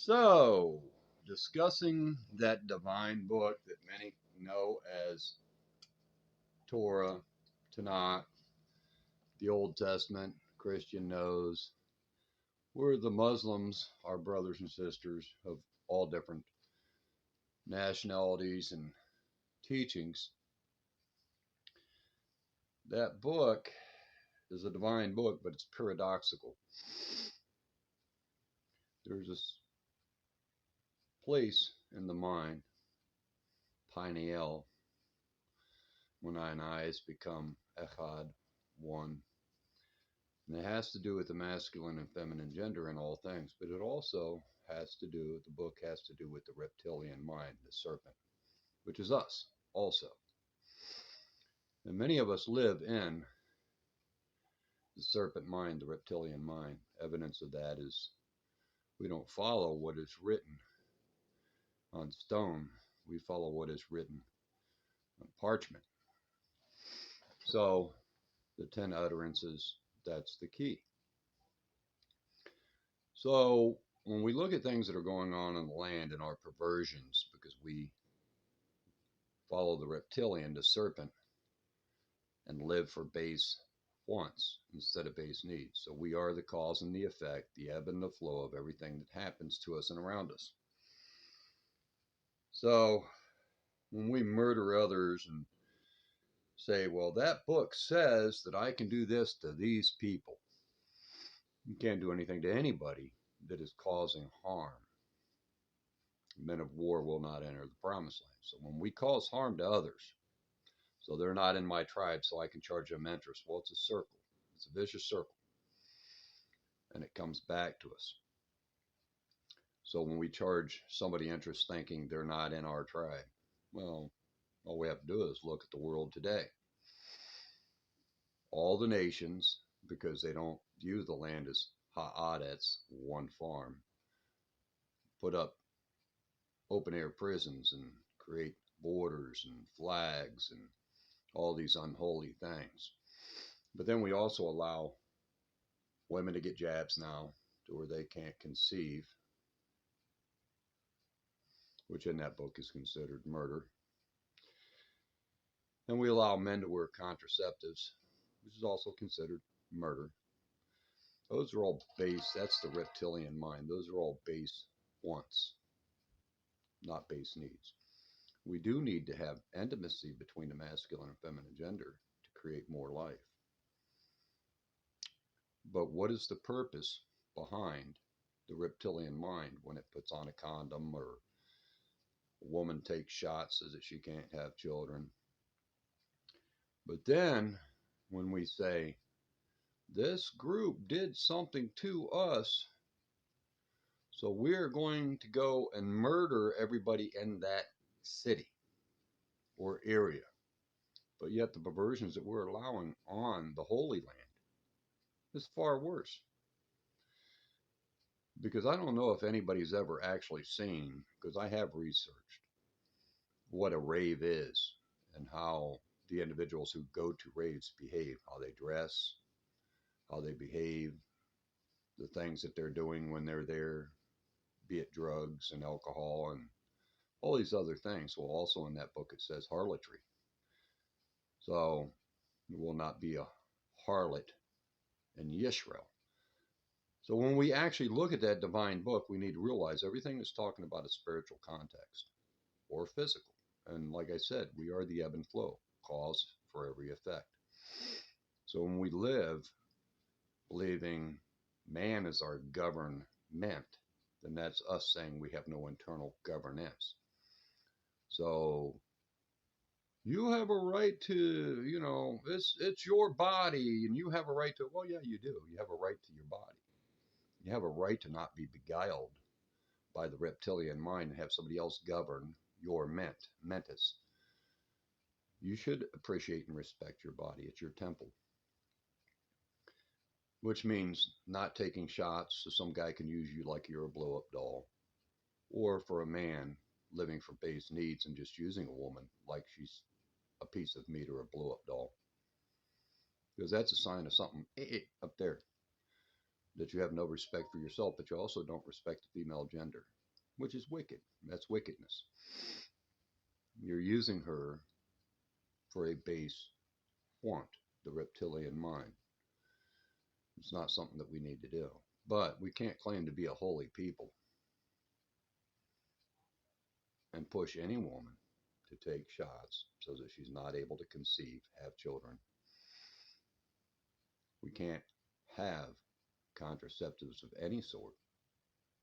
So, discussing that divine book that many know as Torah, Tanakh, the Old Testament, Christian knows, where the Muslims are brothers and sisters of all different nationalities and teachings. That book is a divine book, but it's paradoxical. There's this place in the mind, pineal, when nine eyes become echad, one. And it has to do with the masculine and feminine gender in all things, but it also has to do, the book has to do with the reptilian mind, the serpent, which is us also. And many of us live in the serpent mind, the reptilian mind. Evidence of that is we don't follow what is written on stone, we follow what is written on parchment. So, the 10 utterances, that's the key. So, when we look at things that are going on in the land and our perversions, because we follow the reptilian, the serpent, and live for base wants instead of base needs. So we are the cause and the effect, the ebb and the flow of everything that happens to us and around us. So when we murder others and say, well, that book says that I can do this to these people, you can't do anything to anybody that is causing harm. Men of war will not enter the promised land. So when we cause harm to others, so they're not in my tribe, so I can charge them interest. Well, it's a circle. It's a vicious circle. And it comes back to us. So when we charge somebody interest thinking they're not in our tribe, well, all we have to do is look at the world today. All the nations, because they don't view the land as ha'aretz, one farm, put up open air prisons and create borders and flags and all these unholy things. But then we also allow women to get jabs now to where they can't conceive, which in that book is considered murder. And we allow men to wear contraceptives, which is also considered murder. Those are all base, that's the reptilian mind. Those are all base wants, not base needs. We do need to have intimacy between the masculine and feminine gender to create more life. But what is the purpose behind the reptilian mind when it puts on a condom, or a woman takes shots so that she can't have children? But then when we say, this group did something to us, so we're going to go and murder everybody in that city or area. But yet the perversions that we're allowing on the Holy Land is far worse. Because I don't know if anybody's ever actually seen, because I have researched what a rave is and how the individuals who go to raves behave, how they dress, how they behave, the things that they're doing when they're there, be it drugs and alcohol and all these other things. Well, also in that book it says harlotry. So it will not be a harlot in Yisrael. So when we actually look at that divine book, we need to realize everything is talking about a spiritual context or physical. And like I said, we are the ebb and flow, cause for every effect. So when we live believing man is our government, then that's us saying we have no internal governance. So you have a right to, it's your body and you have a right to, well, yeah, you do. You have a right to your body. You have a right to not be beguiled by the reptilian mind and have somebody else govern your mentis. You should appreciate and respect your body. It's your temple. Which means not taking shots so some guy can use you like you're a blow-up doll. Or for a man living for base needs and just using a woman like she's a piece of meat or a blow-up doll. Because that's a sign of something up there. that you have no respect for yourself, but you also don't respect the female gender, which is wicked. That's wickedness. You're using her for a base want, the reptilian mind. It's not something that we need to do. But we can't claim to be a holy people and push any woman to take shots so that she's not able to conceive, have children. We can't have contraceptives of any sort,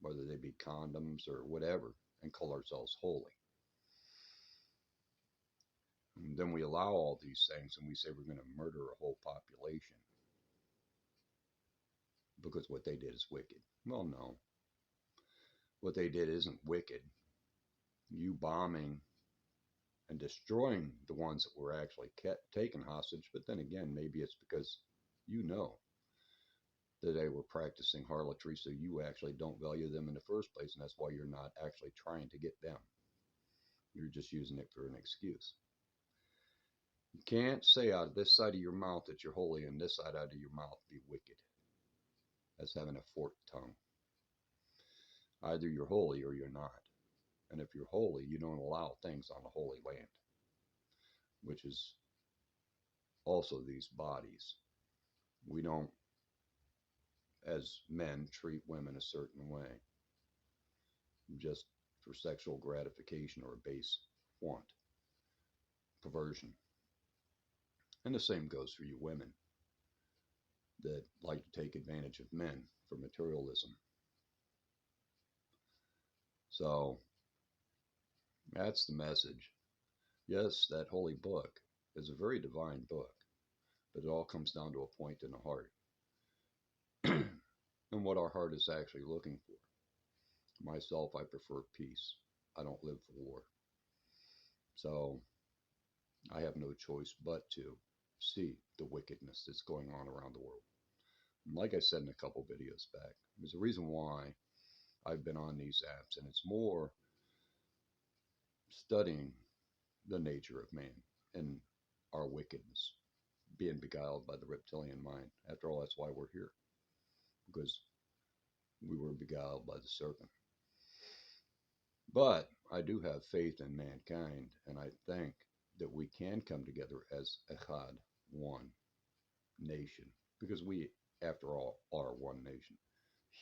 whether they be condoms or whatever, and call ourselves holy. And then we allow all these things and we say we're going to murder a whole population because what they did is wicked. Well, no. What they did isn't wicked. You bombing and destroying the ones that were actually taken hostage, but then again, maybe it's because you know that they were practicing harlotry, so you actually don't value them in the first place, and that's why you're not actually trying to get them. You're just using it for an excuse. You can't say out of this side of your mouth that you're holy and this side out of your mouth be wicked. That's having a forked tongue. Either you're holy or you're not. And if you're holy, you don't allow things on the holy land, which is also these bodies. We don't, as men, treat women a certain way just for sexual gratification or a base want, perversion. And the same goes for you women that like to take advantage of men for materialism. So that's the message. Yes, that holy book is a very divine book, but it all comes down to a point in the heart and what our heart is actually looking for. Myself, I prefer peace. I don't live for war. So I have no choice but to see the wickedness that's going on around the world. And like I said in a couple videos back, there's a reason why I've been on these apps, and it's more studying the nature of man and our wickedness, being beguiled by the reptilian mind. After all, that's why we're here, because we were beguiled by the serpent. But I do have faith in mankind, and I think that we can come together as Echad, one nation, because we, after all, are one nation.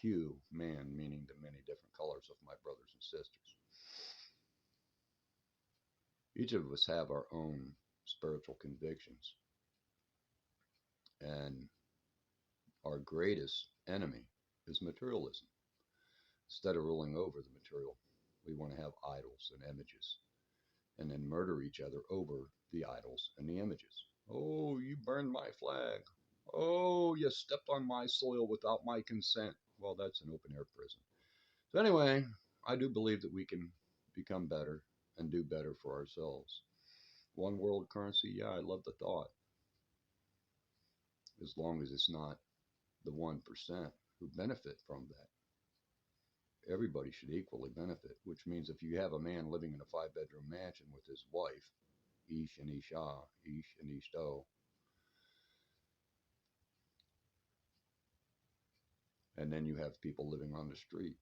Hue, man, meaning the many different colors of my brothers and sisters. Each of us have our own spiritual convictions, and our greatest enemy is materialism. Instead of ruling over the material, we want to have idols and images, and then murder each other over the idols and the images. Oh, you burned my flag. Oh, you stepped on my soil without my consent. Well, that's an open air prison. So anyway, I do believe that we can become better and do better for ourselves. One world currency, yeah, I love the thought. As long as it's not the 1% who benefit from that. Everybody should equally benefit, which means if you have a man living in a 5-bedroom mansion with his wife, Ish and Isha, Ish and Ishto, and then you have people living on the street,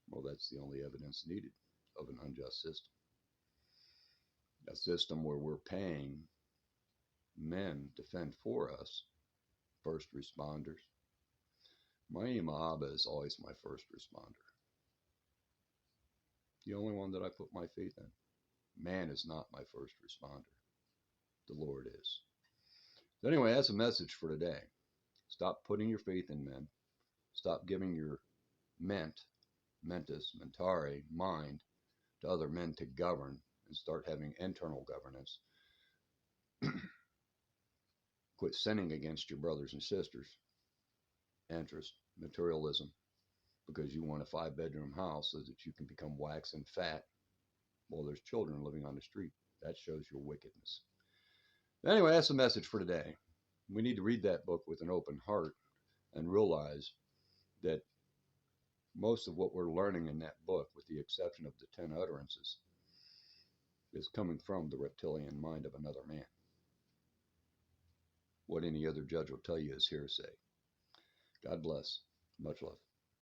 well, that's the only evidence needed of an unjust system. A system where we're paying men to fend for us, first responders. My Abba is always my first responder. The only one that I put my faith in. Man is not my first responder. The Lord is. So anyway, that's a message for today. Stop putting your faith in men. Stop giving your mentis, mentare, mind to other men to govern, and start having internal governance. Quit sinning against your brothers and sisters. Interest, materialism, because you want a 5-bedroom house so that you can become wax and fat while there's children living on the street. That shows your wickedness. Anyway, that's the message for today. We need to read that book with an open heart and realize that most of what we're learning in that book, with the exception of the 10 utterances, is coming from the reptilian mind of another man. What any other judge will tell you is hearsay. God bless. Much love.